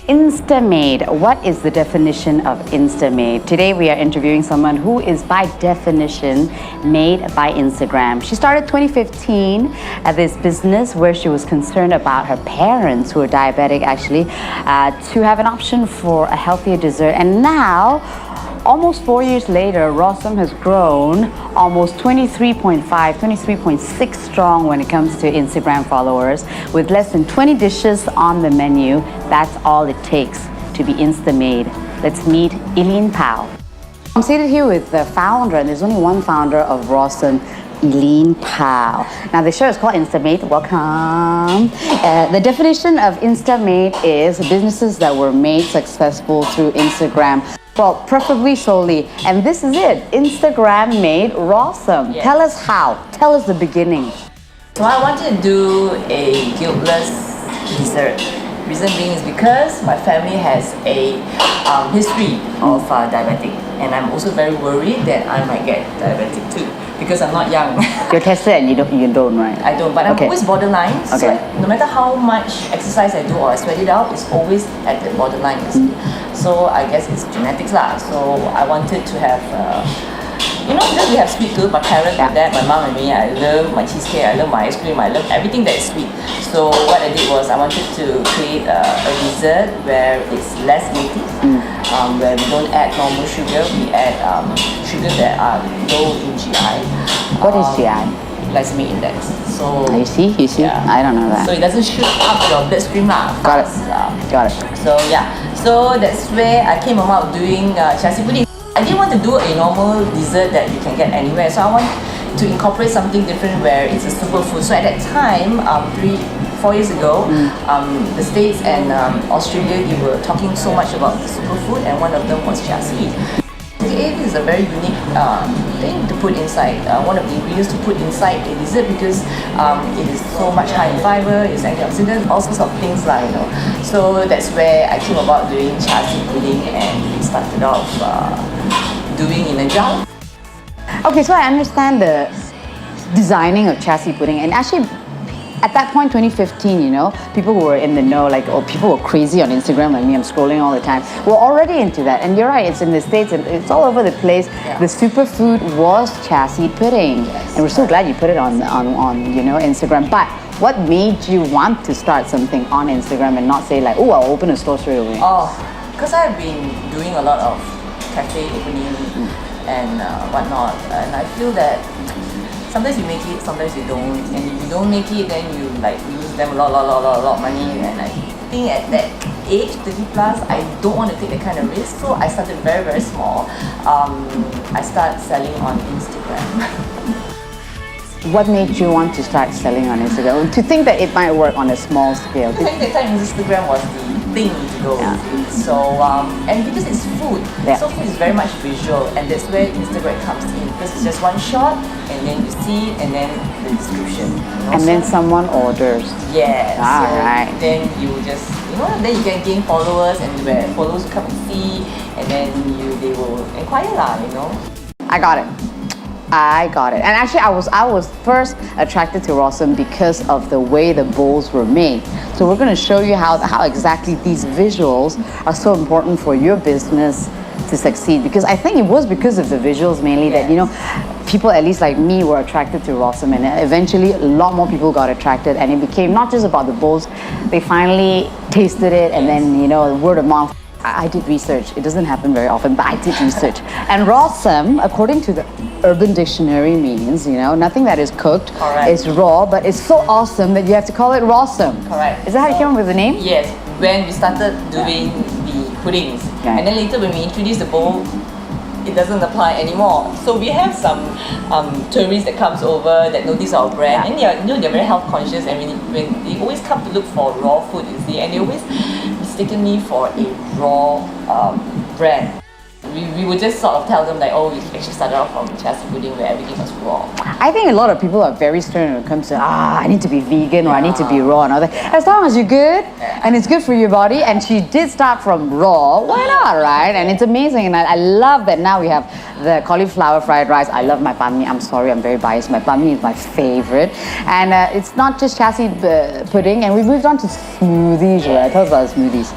Insta-made. What is the definition of Insta-made? Today we are interviewing someone who is by definition made by Instagram. She started 2015 at this business where she was concerned about her parents, who are diabetic actually, to have an option for a healthier dessert. And now, almost 4 years later, Rawsome has grown almost 23.6 strong when it comes to Instagram followers, with less than 20 dishes on the menu. That's all it takes to be Insta-made. Let's meet Eileen Pao. I'm seated here with the founder, and there's only one founder of Rawsome, Eileen Pao. Now the show is called Insta-made. Welcome. The definition of Insta-made is businesses that were made successful through Instagram. Well, preferably solely. And this is it. Instagram made Rawsome. Yes. Tell us how. Tell us the beginning. So I wanted to do a guiltless dessert. Reason being is because my family has a history of diabetic, and I'm also very worried that I might get diabetic too, because I'm not young. You're tested and you don't, right? I don't, but I'm Okay. always borderline. So Okay. no matter how much exercise I do or I sweat it out, it's always at the borderline. So I guess it's genetics lah. So I wanted to have, because we have sweet tooth. My parents, my dad, my mom and me. I love my cheesecake. I love my ice cream. I love everything that is sweet. So what I did was I wanted to create a dessert where it's less milky, where we don't add normal sugar. We add sugars that are low in GI. What is GI? Glycemic index. So You see? yeah. I don't know that. So it doesn't shoot up your bloodstream lah. Got it. Got it. So yeah. So that's where I came about doing chassis pudding. I didn't want to do a normal dessert that you can get anywhere. So I want to incorporate something different where it's a superfood. So at that time, 4 years ago, the States and Australia, they were talking so much about the superfood, and one of them was chia seed. It is a very unique thing to put inside, one of the ingredients to put inside a dessert, because it is so much high in fiber, it's antioxidant, all sorts of things like, So that's where I came about doing chia seed pudding, and we started off doing in a jar. Okay, so I understand the designing of chassis pudding, and actually at that point, 2015, people who were in the know, people were crazy on Instagram like me, I'm scrolling all the time, were already into that. And you're right, it's in the States and it's all over the place. Yeah. The superfood was chassis pudding. Yes. And we're so glad you put it on Instagram. But what made you want to start something on Instagram and not say like, oh, I'll open a store straight away? Oh, because I've been doing a lot of cafe opening and whatnot, and I feel that sometimes you make it, sometimes you don't, and if you don't make it, then you lose them a lot of money. And I think at that age, 30 plus, I don't want to take that kind of risk. So I started very, very small. I started selling on Instagram. What made you want to start selling on Instagram? To think that it might work on a small scale? I think at that time Instagram was the thing to go. Yeah. So and because it's food, Yeah. so food is very much visual, and that's where Instagram comes in, because it's just one shot, and then you see it, and then the description. And then someone orders. Yeah. Ah, so right. then you just then you can gain followers, and where followers will come and see, and then they will inquire lah. I got it. And actually I was first attracted to Rawsome because of the way the bowls were made. So we're going to show you how exactly these visuals are so important for your business to succeed, because I think it was because of the visuals mainly that people, at least like me, were attracted to Rawsome, and eventually a lot more people got attracted, and it became not just about the bowls. They finally tasted it, and then word of mouth. I did research. It doesn't happen very often, but I did research. And Rawsome, according to the Urban Dictionary, means, nothing that is cooked. Correct. Is raw, but it's so awesome that you have to call it Rawsome. Correct. Is that how you came up with the name? Yes. When we started doing the puddings, Yeah. and then later when we introduced the bowl, it doesn't apply anymore. So we have some tourists that comes over that notice our brand, and they're very health conscious, and when they always come to look for raw food, you see, and they always mistaken me for a raw brand. We would just sort of tell them like, oh, we actually started off from chassis pudding where everything was raw. I think a lot of people are very stern when it comes to, I need to be vegan or I need to be raw and all that. As long as you're good and it's good for your body, and she did start from raw, why not, right? And it's amazing, and I love that now we have the cauliflower fried rice. I love my banh mi. I'm sorry, I'm very biased. My banh mi is my favorite. And it's not just chassis pudding, and we moved on to smoothies, right? Tell us about the smoothies.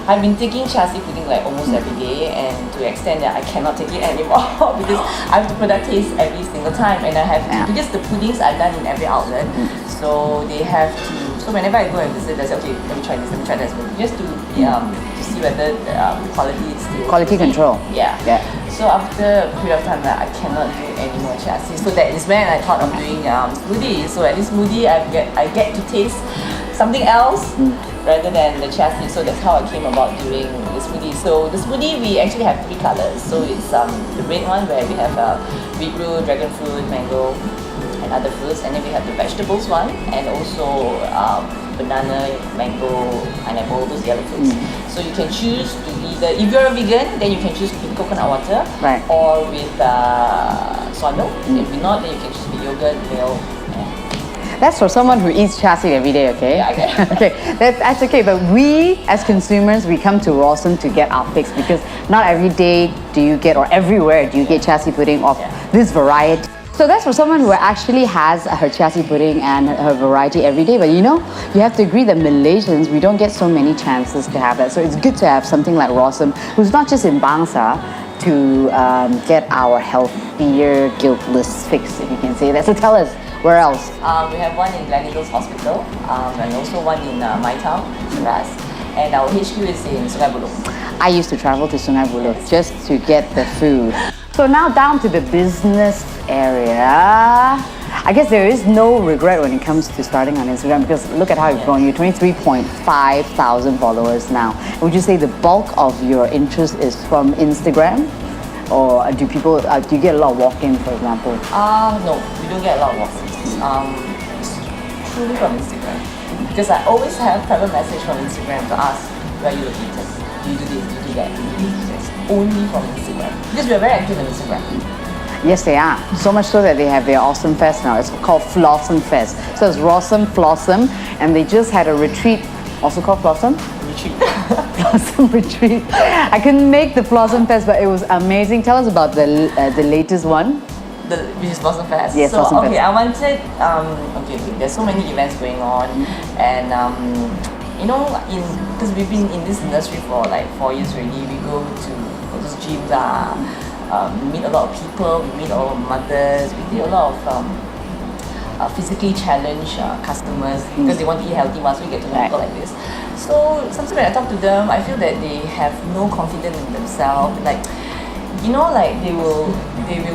I've been taking chassis pudding like almost every day, and to the extent that I cannot take it anymore because I have to product taste every single time, and I have to, because the puddings are done in every outlet, so they have to. So whenever I go and visit, I say, okay, let me try this, just to see whether the quality is still Quality control. Yeah. So after a period of time, I cannot do any more chassis. So that is when I thought of doing smoothie. So at this smoothie, I get to taste something else rather than the chassis. So that's how I came about doing the smoothie. So the smoothie, we actually have 3 colors. So it's the red one where we have beetroot, dragon fruit, mango, and other fruits, and then we have the vegetables one, and also banana, mango, pineapple, those yellow fruits. So you can choose to either, if you're a vegan, then you can choose with coconut water, or with soy milk. If you're not, then you can choose with yogurt, milk. That's for someone who eats chassis every day, okay? Yeah, okay, that's okay. But we, as consumers, we come to Rawsome to get our fix, because not every day do you get, or everywhere do you get chassis pudding of this variety. So that's for someone who actually has her chassis pudding and her variety every day. But you know, you have to agree that Malaysians, we don't get so many chances to have that. So it's good to have something like Rawsome, who's not just in Bangsa, to get our healthier, guiltless fix, if you can say that. So tell us, where else? We have one in Gleneagles Hospital, and also one in my town, Shiraz. And our HQ is in Sungai Buloh. I used to travel to Sungai Buloh just to get the food. So now down to the business area. I guess there is no regret when it comes to starting on Instagram, because look at how you've grown. You're 23.5 thousand followers now. Would you say the bulk of your interest is from Instagram? Or do people, do you get a lot of walk-in, for example? No, we don't get a lot of walk-ins. It's truly from Instagram. Because I always have private message from Instagram to ask, where are you located? Do you do this? Do you do that? Do you do this? Only from Instagram. Because we are very active on Instagram. Yes, they are. So much so that they have their Awesome Fest now. It's called Flawsome Fest. So it's Rawsome, Flawsome, and they just had a retreat, also called Flawsome? Retreat. Flawsome Retreat. I couldn't make the Flawsome Fest, but it was amazing. Tell us about the latest one. Which is Blossom Fest. Yes, so Blossom okay, Fest. I wanted there's so many events going on, and you know, because we've been in this industry for like 4 years already. We go to all those gyms, we meet a lot of people, we meet a lot of mothers, we do a lot of physically challenged customers because they want to eat healthy once we get to know people like this. So sometimes when I talk to them, I feel that they have no confidence in themselves. Like, you know, like they will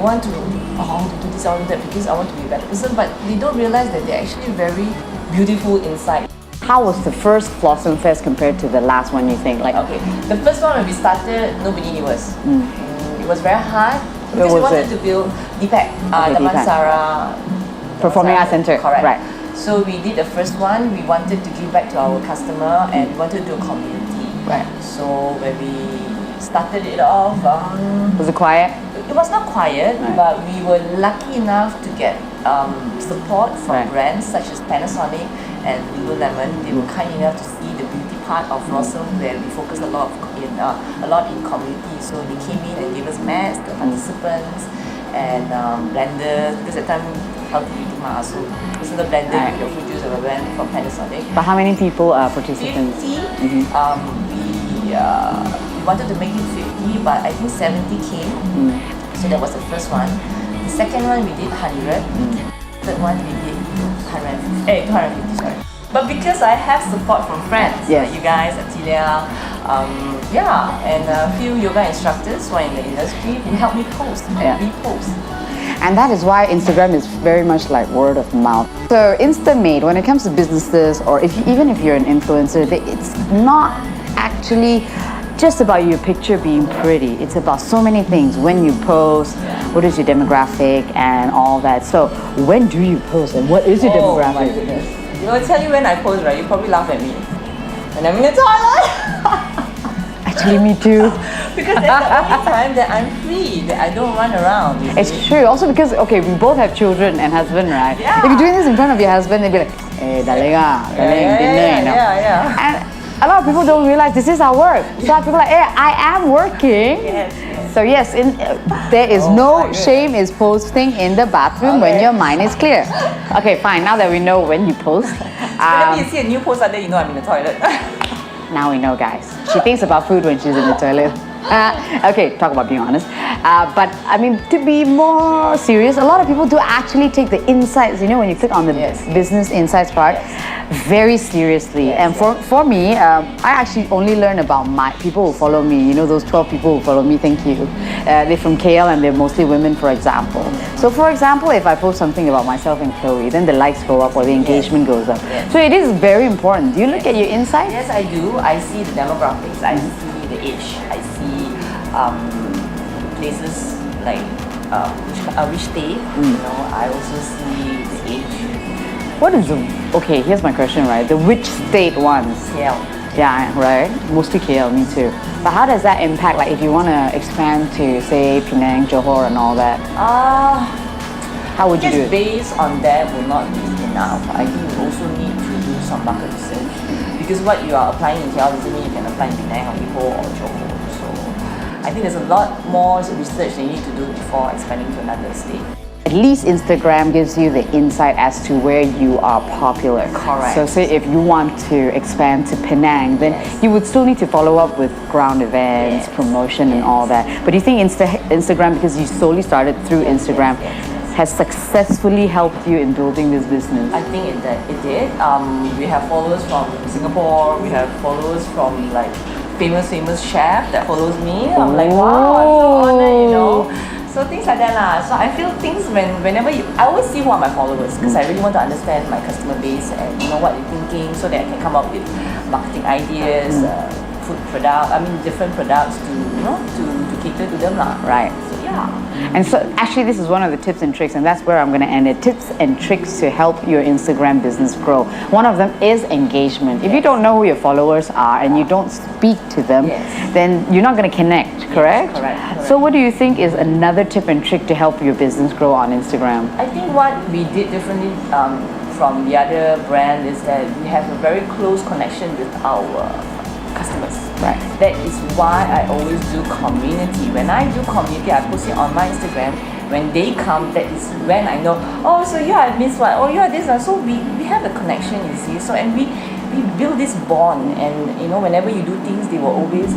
want to, I want to do this, I want to do that because I want to be a better person, but they don't realize that they're actually very beautiful inside. How was the first Flawsome Fest compared to the last one, you think? Like, okay, the first one when we started, nobody knew us. It was very hard because we wanted to build Deepak, Damansara Performing Arts Center. Correct. Right. So we did the first one. We wanted to give back to our customer and we wanted to do a community. Right. So when we started it off, was it quiet? It was not quiet, but we were lucky enough to get support from brands such as Panasonic and Lululemon. They were kind enough to see the beauty part of Rawsome, where we focus a lot in community. So they came in and gave us mats, the participants, and blenders. Because at the time, healthy eating so this is the blender with your fruit juice of a blend from Panasonic. But how many people are participants? 50. We wanted to make it 50, but I think 70 came. So that was the first one. The second one we did 100. Third one we did 250, sorry. But because I have support from friends, like you guys, Atilia, and a few yoga instructors who are in the industry who help me post and repost. And that is why Instagram is very much like word of mouth. So Instamate, when it comes to businesses, or even if you're an influencer, it's not actually just about your picture being pretty. It's about so many things. When you post, what is your demographic and all that. So when do you post and what is your demographic? Oh my goodness. You know, I tell you when I post, right, you probably laugh at me. And I'm in the toilet. Actually, me too. Because that's the only time that I'm free, that I don't run around. It's true. Also because, okay, we both have children and husband, right? Yeah. If you're doing this in front of your husband, they'd be like, hey, darling, dinner, you know. And a lot of people don't realize this is our work. So people are like, hey, I am working. So yes, there is no shame is posting in the bathroom when your mind is clear. Okay, fine. Now that we know when you post. Whenever you see a new post out there, you know I'm in the toilet. Now we know, guys. She thinks about food when she's in the toilet. Okay, talk about being honest. But I mean, to be more serious, a lot of people do actually take the insights, you know, when you click on the business insights part, very seriously. And for me, I actually only learn about my people who follow me, you know, those 12 people who follow me, thank you. They're from KL and they're mostly women, for example. So for example, if I post something about myself and Chloe, then the likes go up or the engagement goes up. So it is very important. Do you look at your insights? Yes, I do. I see the demographics, I see the age, I see places like which state, you know, I also see the age. What is the, okay, here's my question, right? The which state ones? KL. Yeah, right? Mostly KL, me too. But how does that impact, like if you want to expand to, say, Penang, Johor and all that? How would you do it? Based on that will not be enough. I think you also need to do some market research. Because what you are applying in KL doesn't mean you can apply in Penang or Ipoh or Johor. So I think there's a lot more research that you need to do before expanding to another state. At least Instagram gives you the insight as to where you are popular. Correct. So say if you want to expand to Penang, then you would still need to follow up with ground events, promotion and all that. But do you think Instagram, because you solely started through Instagram, has successfully helped you in building this business? I think it did. We have followers from Singapore, we have followers from like famous chef that follows me. I'm like, wow, I'm so honored, you know. So things like that lah. So I feel things whenever I always see who are my followers because I really want to understand my customer base and you know what they're thinking so that I can come up with marketing ideas, food product, different products to you know to cater to them lah. Right. So yeah. And so actually this is one of the tips and tricks, and that's where I'm going to end it. Tips and tricks to help your Instagram business grow. One of them is engagement. If you don't know who your followers are and you don't speak to them, then you're not going to connect, correct? Yes, correct. So what do you think is another tip and trick to help your business grow on Instagram? I think what we did differently from the other brand is that we have a very close connection with our customers. Right. That is why I always do community. When I do community, I post it on my Instagram. When they come, that is when I know, oh, so you are this one, oh, you are this one. So we have a connection, you see. So and we build this bond, and you know, whenever you do things, they will always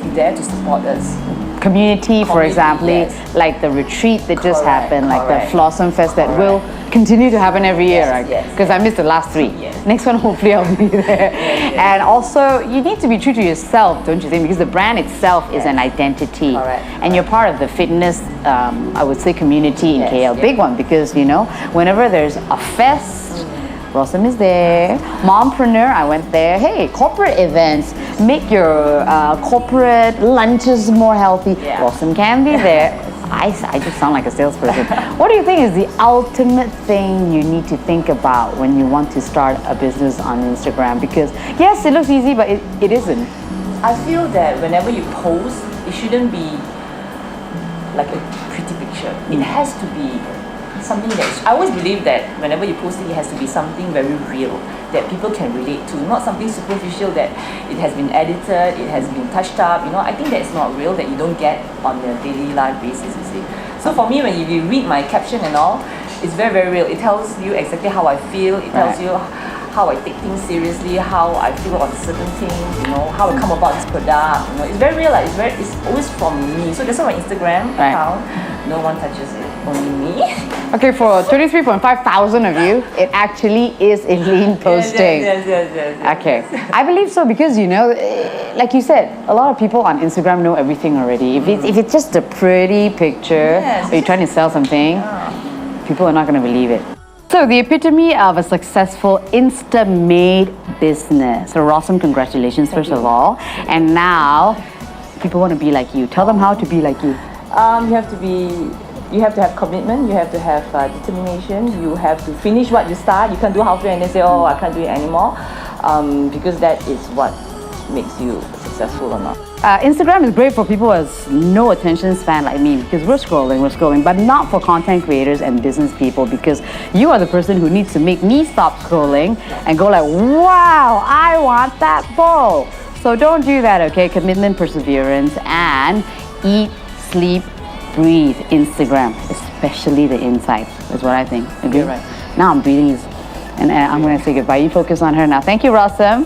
be there to support us. Community, for example, like the retreat that just happened, like the Rawsome Fest that will continue to happen every year, right? Because I missed the last 3. Next one, hopefully I'll be there. And also, you need to be true to yourself, don't you think? Because the brand itself is an identity. And you're part of the fitness, I would say, community in KL. Big one, because, you know, whenever there's a fest, Rawsome is there. Mompreneur, I went there. Hey, corporate events, make your corporate lunches more healthy. Rawsome can be there. I just sound like a salesperson. What do you think is the ultimate thing you need to think about when you want to start a business on Instagram? Because yes, it looks easy, but it isn't. I feel that whenever you post, it shouldn't be like a pretty picture. It has to be something that I always believe that whenever you post it has to be something very real that people can relate to, not something superficial that it has been edited, it has been touched up. You know, I think that's not real, that you don't get on a daily life basis, you see. So for me, when you read my caption and all, it's very, very real. It tells you exactly how I feel. It tells you how I take things seriously, how I feel on certain things, you know, how I come about this product. You know, it's very real. Like, it's always from me. So that's why my Instagram account, no one touches it, only me. Okay, for 23.5 thousand of you, it actually is Eileen posting. Yes. Okay, I believe so because, you know, like you said, a lot of people on Instagram know everything already. If it's just a pretty picture, or you're trying to sell something, people are not going to believe it. So the epitome of a successful Insta-made business. So Rawsome, congratulations first of all. And now people want to be like you. Tell them how to be like you. You have to have commitment, you have to have determination, you have to finish what you start. You can't do halfway and then say, oh, I can't do it anymore. Because that is what makes you successful or not. Instagram is great for people who has no attention span like me, because we're scrolling, but not for content creators and business people, because you are the person who needs to make me stop scrolling and go like, wow, I want that bowl. So don't do that, okay? Commitment, perseverance, and eat, sleep, breathe Instagram, especially the insights, is what I think. Agree? You're right. Now I'm breathing, and I'm going to say goodbye. You focus on her now. Thank you, Rawsome.